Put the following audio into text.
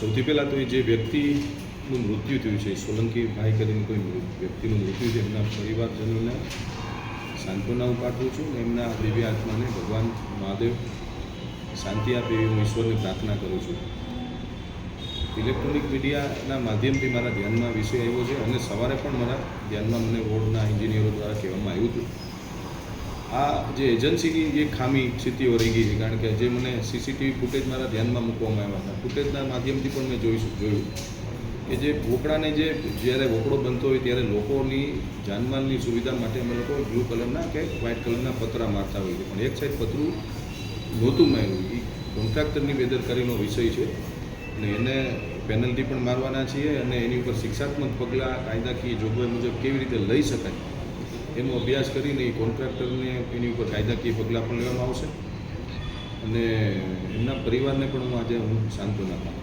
સૌથી પહેલાં તો એ જે વ્યક્તિનું મૃત્યુ થયું છે, સોલંકી ભાઈ કરીને કોઈ વ્યક્તિનું મૃત્યુ છે, એમના પરિવારજનોને સાંત્વના હું પાઠવું છું. એમના દિવ્ય આત્માને ભગવાન મહાદેવ શાંતિ આપે એવી હું ઈશ્વરને પ્રાર્થના કરું છું. ઇલેક્ટ્રોનિક મીડિયાના માધ્યમથી મારા ધ્યાનમાં વિષય આવ્યો છે અને સવારે પણ મારા ધ્યાનમાં મને બોર્ડના એન્જિનિયરો દ્વારા કહેવામાં આવ્યું હતું. આ જે એજન્સીની જે ખામી સ્થિતિઓ રહી ગઈ છે, કારણ કે જે મને સીસીટીવી ફૂટેજ મારા ધ્યાનમાં મૂકવામાં આવ્યા હતા, ફૂટેજના માધ્યમથી પણ મેં જોયું કે જે વોકડાને જ્યારે વોકડો બનતો હોય ત્યારે લોકોની જાનમાલની સુવિધા માટે અમે લોકો બ્લુ કલરના કે વ્હાઇટ કલરના પતરા મારતા હોઈએ છીએ, પણ એક સાઈડ પતરું નહોતું માર્યું. એ કોન્ટ્રાક્ટરની બેદરકારીનો વિષય છે અને એને પેનલ્ટી પણ મારવાના છીએ અને એની ઉપર શિક્ષાત્મક પગલાં કાયદાકીય જોગવાઈ મુજબ કેવી રીતે લઈ શકાય એનો અભ્યાસ કરીને એ કોન્ટ્રાક્ટરને એની ઉપર કાયદાકીય પગલાં પણ લેવામાં આવશે અને એમના પરિવારને પણ આજે હું સાંત્વના આપું.